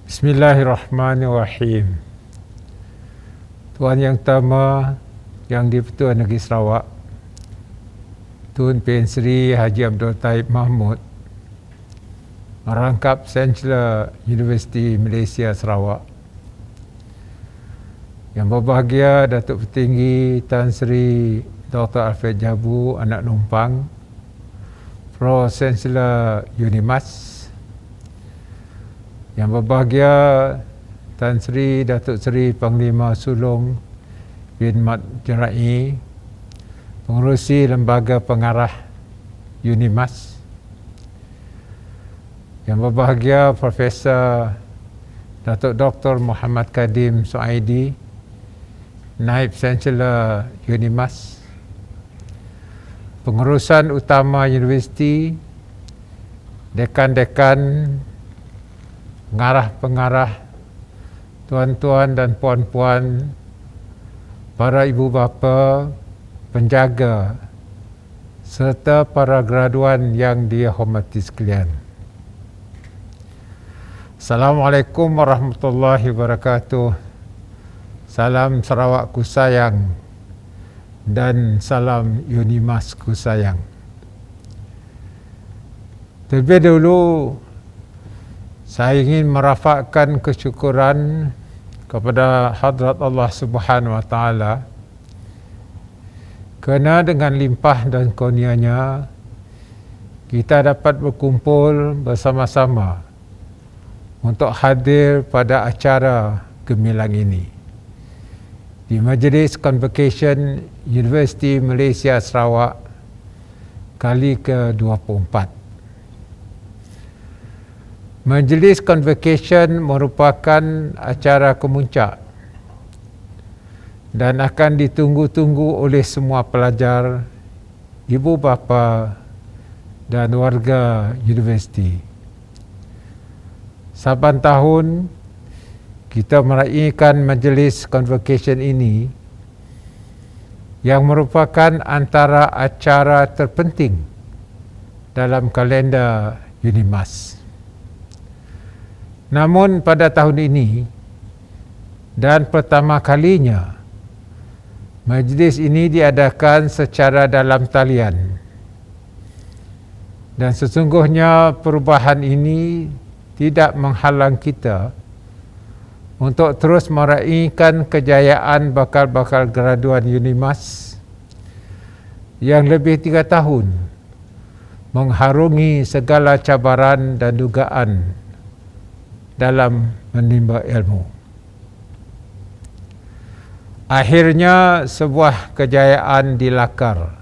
Bismillahirrahmanirrahim. Tuan Yang Utama Yang di-Pertua Negeri Sarawak, Tun P.N. Sri Haji Abdul Taib Mahmud, Merangkap Chancellor Universiti Malaysia Sarawak, Yang berbahagia Datuk Petinggi Tan Sri Dr. Alfred Jabu, anak numpang, Pro Chancellor UNIMAS, Yang berbahagia Tan Sri Datuk Seri Panglima Sulong bin Mat Jerai, Pengerusi Lembaga Pengarah UNIMAS, Yang berbahagia Profesor Datuk Dr. Muhammad Kadim Suaidi, Naib Chancellor UNIMAS, Pengurusan Utama Universiti, Dekan-dekan, pengarah-pengarah, tuan-tuan dan puan-puan, para ibu bapa, penjaga, serta para graduan yang dihormati sekalian. Assalamualaikum warahmatullahi wabarakatuh. Salam Sarawakku sayang dan salam UNIMASku sayang. Terlebih dahulu, saya ingin merafakkan kesyukuran kepada hadrat Allah Subhanahu Wa Taala kerana dengan limpah dan kurnianya kita dapat berkumpul bersama-sama untuk hadir pada acara gemilang ini di Majlis Convocation Universiti Malaysia Sarawak kali ke-24. Majlis Convocation merupakan acara kemuncak dan akan ditunggu-tunggu oleh semua pelajar, ibu bapa dan warga universiti. Saban tahun kita meraihkan Majlis Convocation ini yang merupakan antara acara terpenting dalam kalender UNIMAS. Namun pada tahun ini dan pertama kalinya majlis ini diadakan secara dalam talian, dan sesungguhnya perubahan ini tidak menghalang kita untuk terus meraihkan kejayaan bakal-bakal graduan UNIMAS yang lebih 3 tahun mengharungi segala cabaran dan dugaan dalam menimba ilmu. Akhirnya sebuah kejayaan dilakar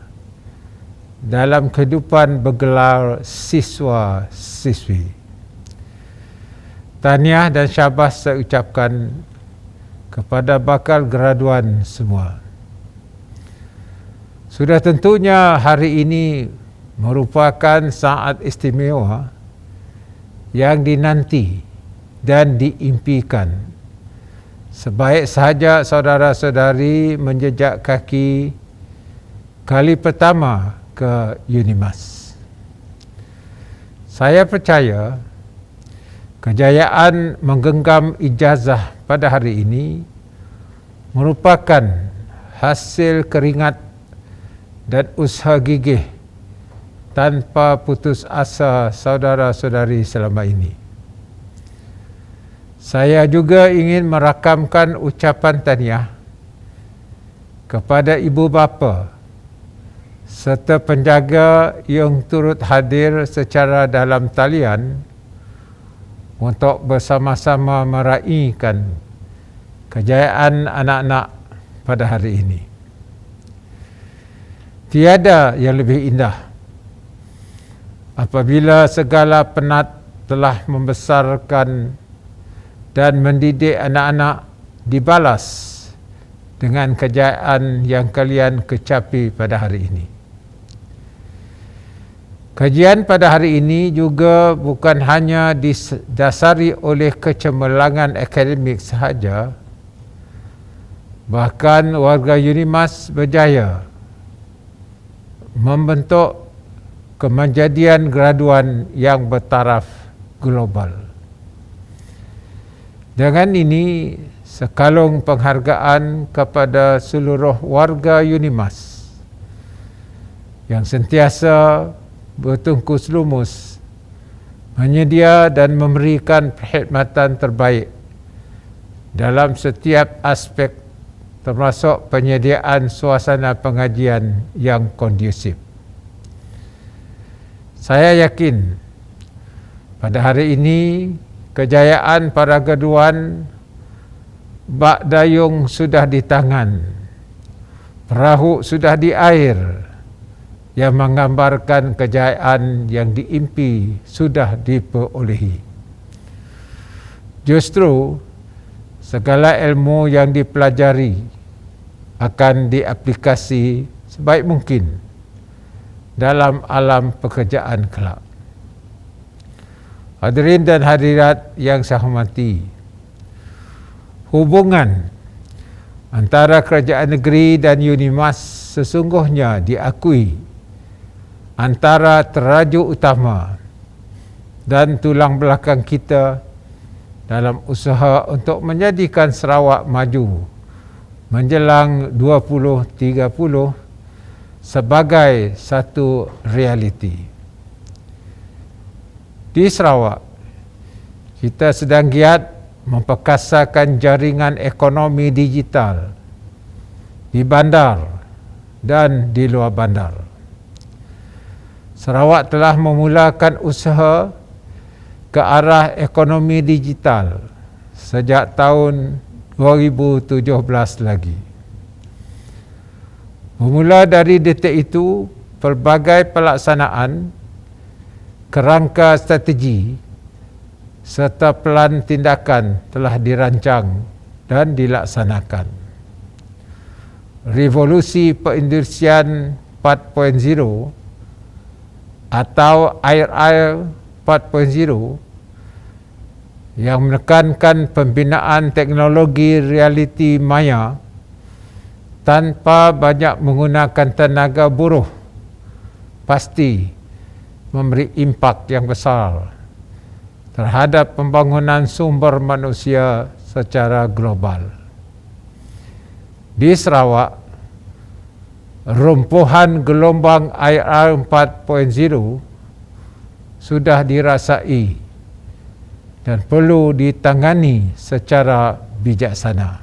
dalam kehidupan bergelar siswa-siswi. Tahniah dan syabas saya ucapkan kepada bakal graduan semua. Sudah tentunya hari ini merupakan saat istimewa yang dinanti dan diimpikan. Sebaik sahaja saudara-saudari menjejak kaki kali pertama ke UNIMAS. Saya percaya kejayaan menggenggam ijazah pada hari ini merupakan hasil keringat dan usaha gigih tanpa putus asa saudara-saudari selama ini. Saya juga ingin merakamkan ucapan tahniah kepada ibu bapa serta penjaga yang turut hadir secara dalam talian untuk bersama-sama meraihkan kejayaan anak-anak pada hari ini. Tiada yang lebih indah apabila segala penat telah membesarkan dan mendidik anak-anak dibalas dengan kejayaan yang kalian kecapi pada hari ini. Kajian pada hari ini juga bukan hanya didasari oleh kecemerlangan akademik sahaja, bahkan warga UNIMAS berjaya membentuk kemenjadian graduan yang bertaraf global. Dengan ini, sekalung penghargaan kepada seluruh warga UNIMAS yang sentiasa bertungkus lumus menyedia dan memberikan perkhidmatan terbaik dalam setiap aspek, termasuk penyediaan suasana pengajian yang kondusif. Saya yakin pada hari ini kejayaan para gaduan bak dayung sudah di tangan, perahu sudah di air, yang menggambarkan kejayaan yang diimpi sudah diperolehi. Justru segala ilmu yang dipelajari akan diaplikasi sebaik mungkin dalam alam pekerjaan kelak. Hadirin dan hadirat yang saya hormati, hubungan antara kerajaan negeri dan UNIMAS sesungguhnya diakui antara terajuk utama dan tulang belakang kita dalam usaha untuk menjadikan Sarawak maju menjelang 2030 sebagai satu realiti. Di Sarawak, kita sedang giat memperkasakan jaringan ekonomi digital di bandar dan di luar bandar. Sarawak telah memulakan usaha ke arah ekonomi digital sejak tahun 2017 lagi. Bermula dari detik itu, pelbagai pelaksanaan, kerangka strategi serta pelan tindakan telah dirancang dan dilaksanakan. Revolusi Perindustrian 4.0 atau IRI 4.0 yang menekankan pembinaan teknologi realiti maya tanpa banyak menggunakan tenaga buruh pasti memberi impak yang besar terhadap pembangunan sumber manusia secara global. Di Sarawak, rumpuhan gelombang IR 4.0 sudah dirasai dan perlu ditangani secara bijaksana.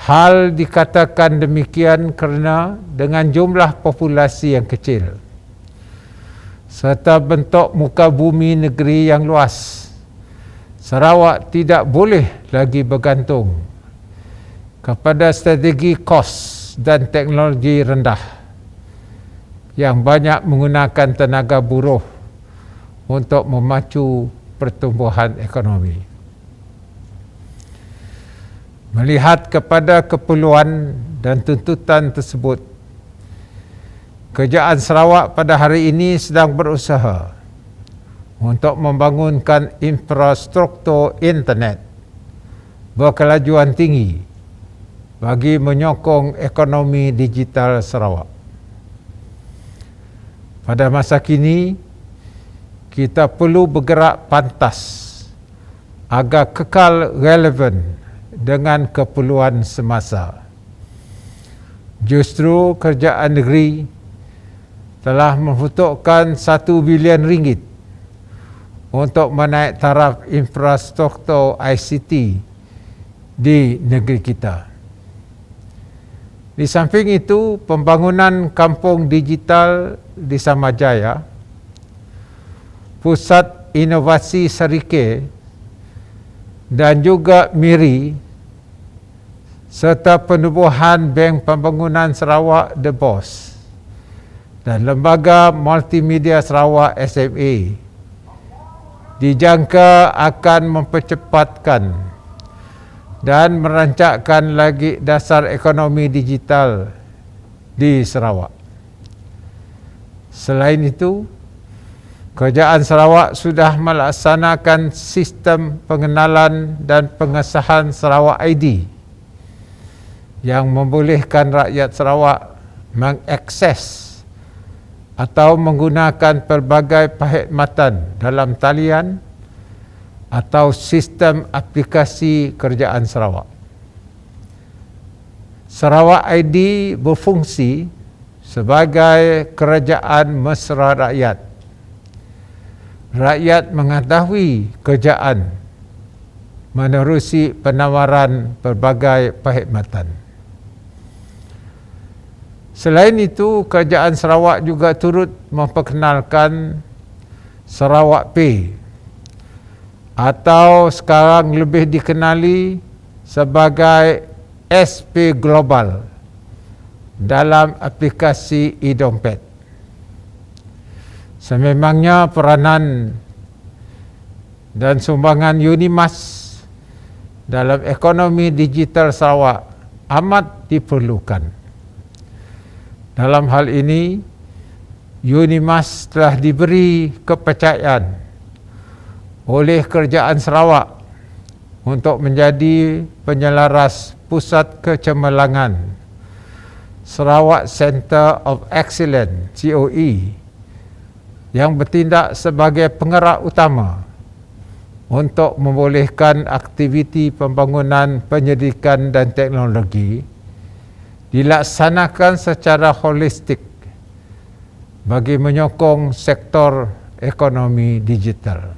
Hal dikatakan demikian kerana dengan jumlah populasi yang kecil serta bentuk muka bumi negeri yang luas, Sarawak tidak boleh lagi bergantung kepada strategi kos dan teknologi rendah yang banyak menggunakan tenaga buruh untuk memacu pertumbuhan ekonomi. Melihat kepada keperluan dan tuntutan tersebut, Kerajaan Sarawak pada hari ini sedang berusaha untuk membangunkan infrastruktur internet berkelajuan tinggi bagi menyokong ekonomi digital Sarawak. Pada masa kini, kita perlu bergerak pantas agar kekal relevan dengan keperluan semasa. Justru kerajaan negeri telah membutuhkan 1 bilion ringgit untuk menaik taraf infrastruktur ICT di negeri kita. Di samping itu, pembangunan kampung digital di Samajaya, Pusat Inovasi Serike dan juga MIRI serta penubuhan Bank Pembangunan Sarawak The Boss dan Lembaga Multimedia Sarawak SMA dijangka akan mempercepatkan dan merancangkan lagi dasar ekonomi digital di Sarawak. Selain itu, Kerajaan Sarawak sudah melaksanakan sistem pengenalan dan pengesahan Sarawak ID yang membolehkan rakyat Sarawak mengakses atau menggunakan pelbagai perkhidmatan dalam talian atau Sistem Aplikasi Kerajaan Sarawak. Sarawak ID berfungsi sebagai kerajaan mesra rakyat. Rakyat mengetahui kerajaan menerusi penawaran pelbagai perkhidmatan. Selain itu, Kerajaan Sarawak juga turut memperkenalkan Sarawak Pay atau sekarang lebih dikenali sebagai SP Global dalam aplikasi e-dompet. Sememangnya peranan dan sumbangan Unimas dalam ekonomi digital Sarawak amat diperlukan. Dalam hal ini, Unimas telah diberi kepercayaan oleh Kerajaan Sarawak untuk menjadi penyelaras Pusat Kecemerlangan Sarawak Centre of Excellence COE yang bertindak sebagai penggerak utama untuk membolehkan aktiviti pembangunan pendidikan dan teknologi dilaksanakan secara holistik bagi menyokong sektor ekonomi digital.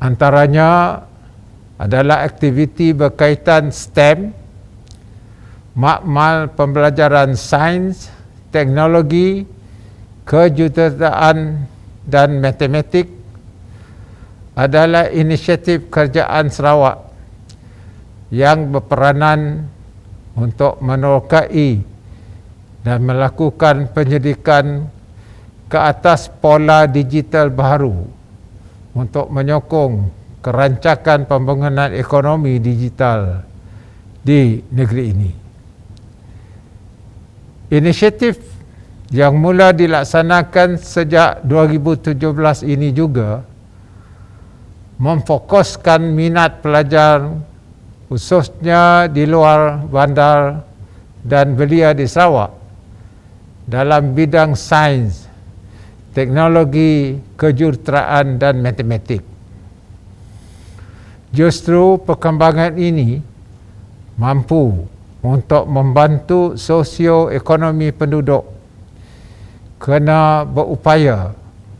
Antaranya adalah aktiviti berkaitan STEM, makmal pembelajaran sains, teknologi, kejuruteraan dan matematik adalah inisiatif Kerajaan Sarawak yang berperanan untuk menerokai dan melakukan penyidikan ke atas pola digital baru untuk menyokong kerancakan pembangunan ekonomi digital di negeri ini. Inisiatif yang mula dilaksanakan sejak 2017 ini juga memfokuskan minat pelajar khususnya di luar bandar dan belia di Sarawak dalam bidang sains, teknologi, kejuruteraan dan matematik. Justru perkembangan ini mampu untuk membantu sosioekonomi penduduk kena berupaya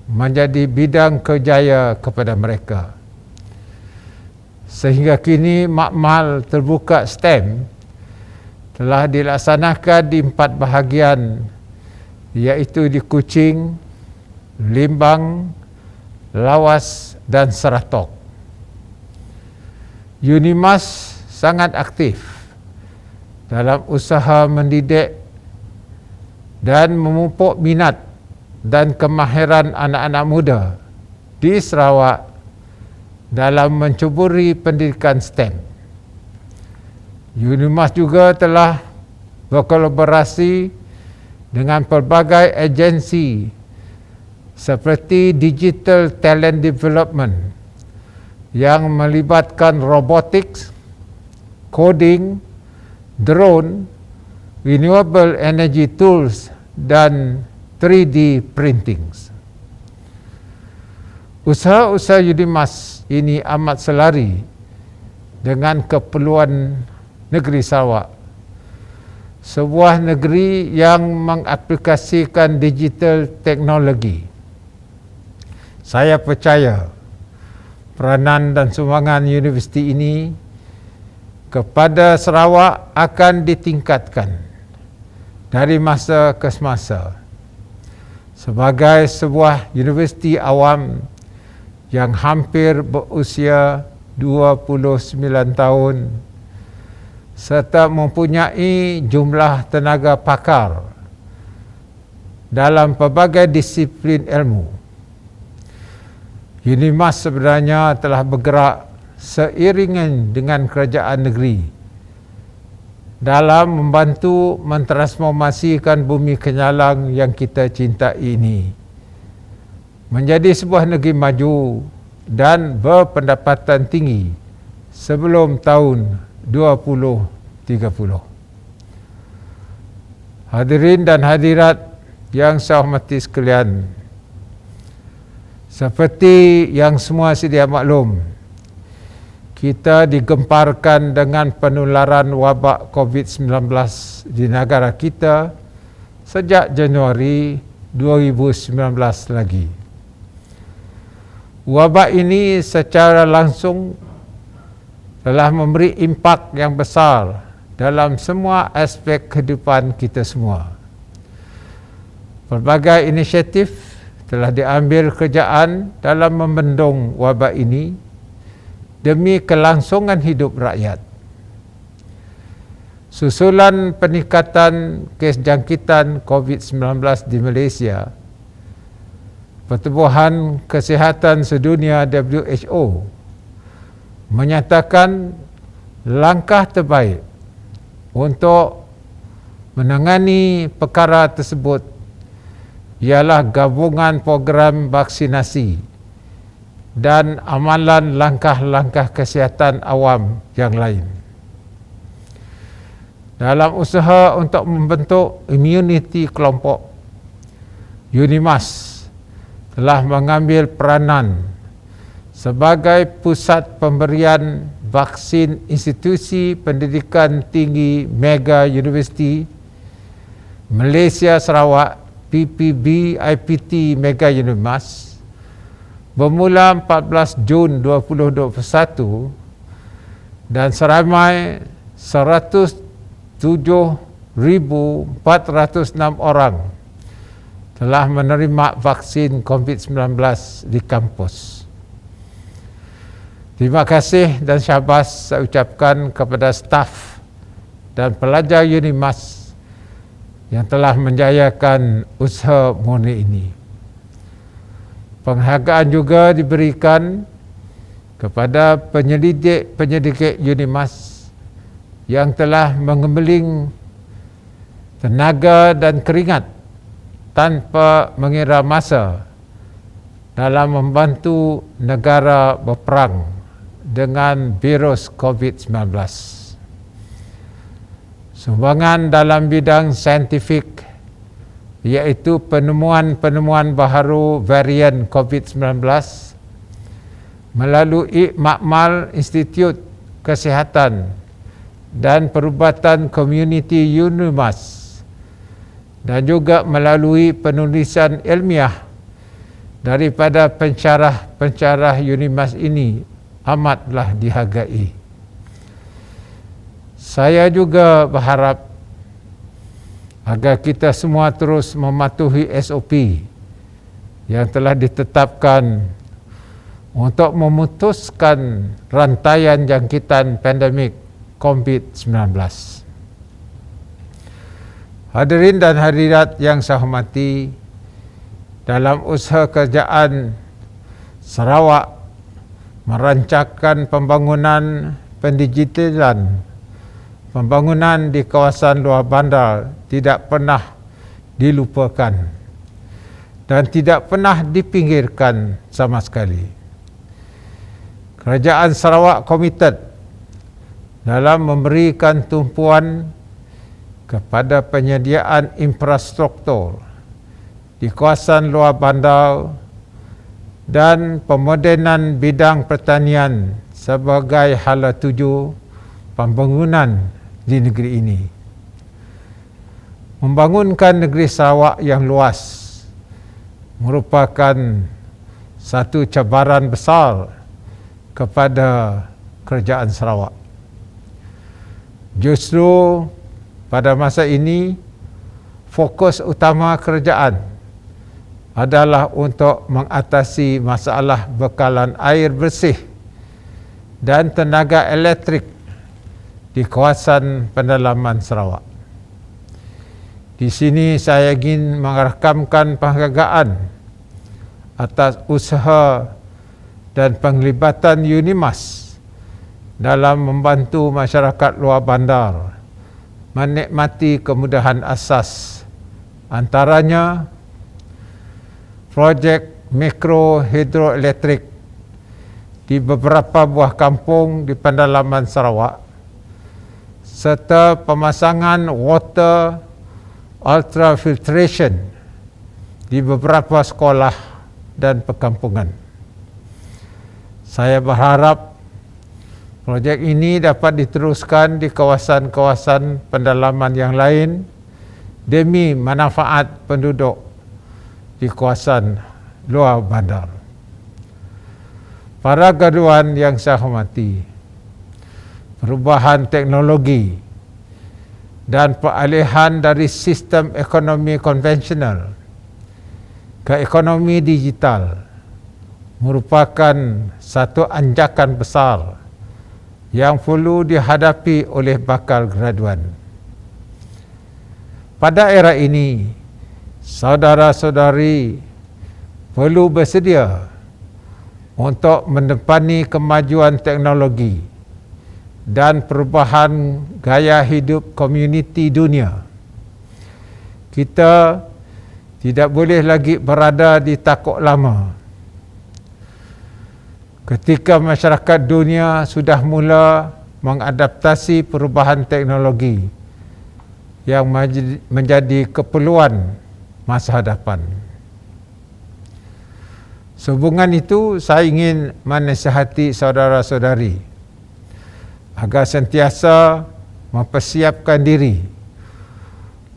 menjadi bidang kerjaya kepada mereka. Sehingga kini makmal terbuka STEM telah dilaksanakan di 4 bahagian, iaitu di Kuching, Limbang, Lawas dan Seratok. Unimas sangat aktif dalam usaha mendidik dan memupuk minat dan kemahiran anak-anak muda di Sarawak dalam mencuburi pendidikan STEM. Unimas juga telah berkolaborasi dengan pelbagai agensi seperti Digital Talent Development yang melibatkan robotics, coding, drone, renewable energy tools dan 3D printing. Usaha-usaha Unimas ini amat selari dengan keperluan negeri Sarawak, sebuah negeri yang mengaplikasikan digital teknologi. Saya percaya peranan dan sumbangan universiti ini kepada Sarawak akan ditingkatkan dari masa ke semasa sebagai sebuah universiti awam yang hampir berusia 29 tahun serta mempunyai jumlah tenaga pakar dalam pelbagai disiplin ilmu. Unimas sebenarnya telah bergerak seiringan dengan kerajaan negeri dalam membantu mentransformasikan bumi Kenyalang yang kita cintai ini menjadi sebuah negeri maju dan berpendapatan tinggi sebelum tahun 2030. Hadirin dan hadirat yang saya hormati sekalian, Seperti yang semua sedia maklum, kita digemparkan dengan penularan wabak COVID-19 di negara kita sejak Januari 2019 lagi. Wabak ini secara langsung telah memberi impak yang besar dalam semua aspek kehidupan kita semua. Pelbagai inisiatif telah diambil kerjaan dalam membendung wabak ini demi kelangsungan hidup rakyat. Susulan peningkatan kes jangkitan COVID-19 di Malaysia, Pertubuhan Kesihatan Sedunia WHO menyatakan langkah terbaik untuk menangani perkara tersebut ialah gabungan program vaksinasi dan amalan langkah-langkah kesihatan awam yang lain. Dalam usaha untuk membentuk immunity kelompok, UNIMAS telah mengambil peranan sebagai pusat pemberian vaksin institusi pendidikan tinggi Mega University Malaysia Sarawak PPB IPT Mega UNIMAS bermula 14 Jun 2021 dan seramai 107,406 orang telah menerima vaksin COVID-19 di kampus. Terima kasih dan syabas saya ucapkan kepada staf dan pelajar UNIMAS yang telah menjayakan usaha murni ini. Penghargaan juga diberikan kepada penyelidik UNIMAS yang telah mengembeling tenaga dan keringat tanpa mengira masa dalam membantu negara berperang dengan virus COVID-19. Sumbangan dalam bidang saintifik iaitu penemuan-penemuan baharu varian COVID-19 melalui Makmal Institut Kesihatan dan Perubatan Komuniti UNIMAS dan juga melalui penulisan ilmiah daripada pencarah-pencarah UNIMAS ini amatlah dihargai. Saya juga berharap agar kita semua terus mematuhi SOP yang telah ditetapkan untuk memutuskan rantaian jangkitan pandemik COVID-19. Hadirin dan hadirat yang saya hormati, dalam usaha kerajaan Sarawak merancangkan pembangunan pendigitalan, pembangunan di kawasan luar bandar tidak pernah dilupakan dan tidak pernah dipinggirkan sama sekali. Kerajaan Sarawak komited dalam memberikan tumpuan kepada penyediaan infrastruktur di kawasan luar bandar dan pemodenan bidang pertanian sebagai hala tuju pembangunan di negeri ini. Membangunkan negeri Sarawak yang luas merupakan satu cabaran besar kepada kerajaan Sarawak. Justru pada masa ini, fokus utama kerajaan adalah untuk mengatasi masalah bekalan air bersih dan tenaga elektrik di kawasan pendalaman Sarawak. Di sini saya ingin merakamkan penghargaan atas usaha dan penglibatan UNIMAS dalam membantu masyarakat luar bandar menikmati kemudahan asas, antaranya projek mikro hidroelektrik di beberapa buah kampung di pendalaman Sarawak serta pemasangan water ultrafiltration di beberapa sekolah dan perkampungan. Saya berharap projek ini dapat diteruskan di kawasan-kawasan pendalaman yang lain demi manfaat penduduk di kawasan luar bandar. Para graduan yang saya hormati, perubahan teknologi dan peralihan dari sistem ekonomi konvensional ke ekonomi digital merupakan satu anjakan besar yang perlu dihadapi oleh bakal graduan. Pada era ini, saudara-saudari perlu bersedia untuk mendepani kemajuan teknologi dan perubahan gaya hidup komuniti dunia. Kita tidak boleh lagi berada di takuk lama. Ketika masyarakat dunia sudah mula mengadaptasi perubahan teknologi yang menjadi keperluan masa hadapan. Sehubungan itu, saya ingin menasihati saudara-saudari agar sentiasa mempersiapkan diri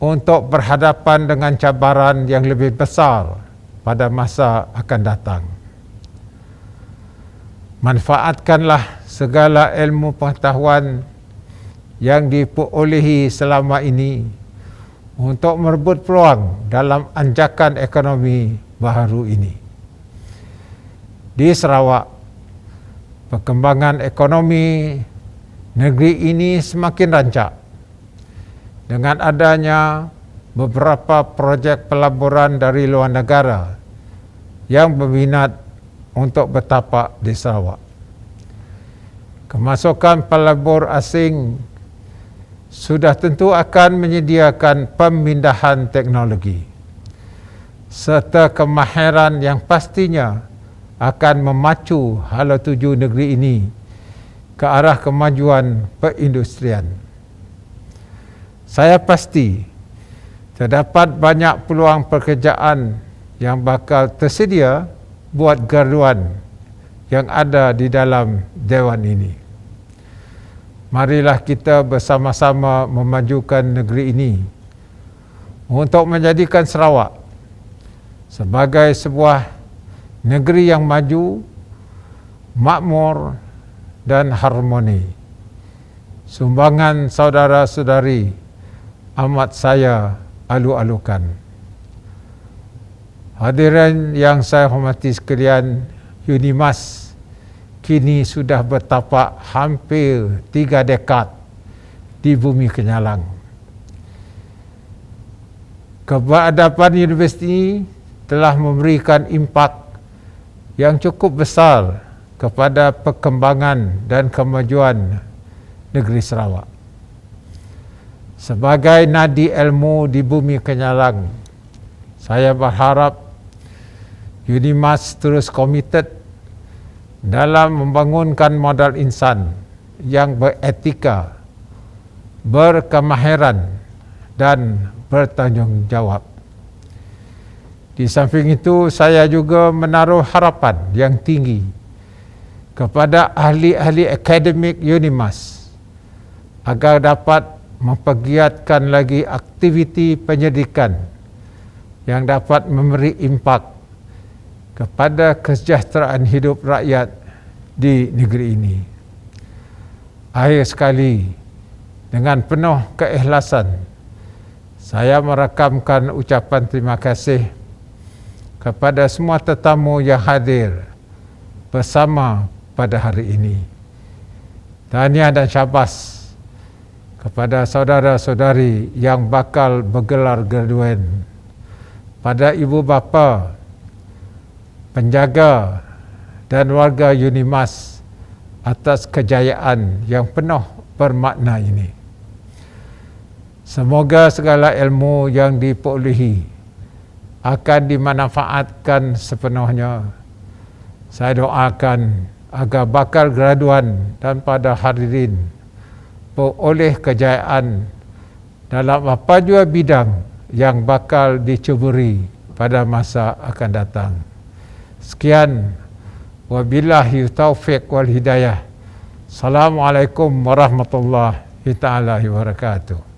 untuk berhadapan dengan cabaran yang lebih besar pada masa akan datang. Manfaatkanlah segala ilmu pengetahuan yang diperolehi selama ini untuk merebut peluang dalam anjakan ekonomi baharu ini. Di Sarawak, perkembangan ekonomi negeri ini semakin rancak dengan adanya beberapa projek pelaburan dari luar negara yang berminat untuk bertapak di Sarawak. Kemasukan pelabur asing sudah tentu akan menyediakan pemindahan teknologi serta kemahiran yang pastinya akan memacu hala tuju negeri ini ke arah kemajuan perindustrian. Saya pasti terdapat banyak peluang pekerjaan yang bakal tersedia buat graduan yang ada di dalam dewan ini. Marilah kita bersama-sama memajukan negeri ini untuk menjadikan Sarawak sebagai sebuah negeri yang maju, makmur dan harmoni. Sumbangan saudara-saudari amat saya alu-alukan. Hadirin yang saya hormati sekalian, UNIMAS kini sudah bertapak hampir 3 dekad di bumi Kenyalang. Keberadaan universiti telah memberikan impak yang cukup besar kepada perkembangan dan kemajuan negeri Sarawak. Sebagai nadi ilmu di bumi Kenyalang, saya berharap UNIMAS terus komited dalam membangunkan modal insan yang beretika, berkemahiran dan bertanggungjawab. Di samping itu, saya juga menaruh harapan yang tinggi kepada ahli-ahli akademik UNIMAS agar dapat mempergiatkan lagi aktiviti penyelidikan yang dapat memberi impak kepada kesejahteraan hidup rakyat di negeri ini. Akhir sekali, dengan penuh keikhlasan, saya merakamkan ucapan terima kasih kepada semua tetamu yang hadir bersama pada hari ini. Tahniah dan syabas kepada saudara-saudari yang bakal bergelar graduan, pada ibu bapa, penjaga dan warga UNIMAS atas kejayaan yang penuh bermakna ini. Semoga segala ilmu yang diperolehi akan dimanfaatkan sepenuhnya. Saya doakan agar bakal graduan dan pada hadirin beroleh kejayaan dalam apa jua bidang yang bakal dicuburi pada masa akan datang. Sekian, wabillahi taufiq wal hidayah. Assalamualaikum warahmatullahi taala wabarakatuh.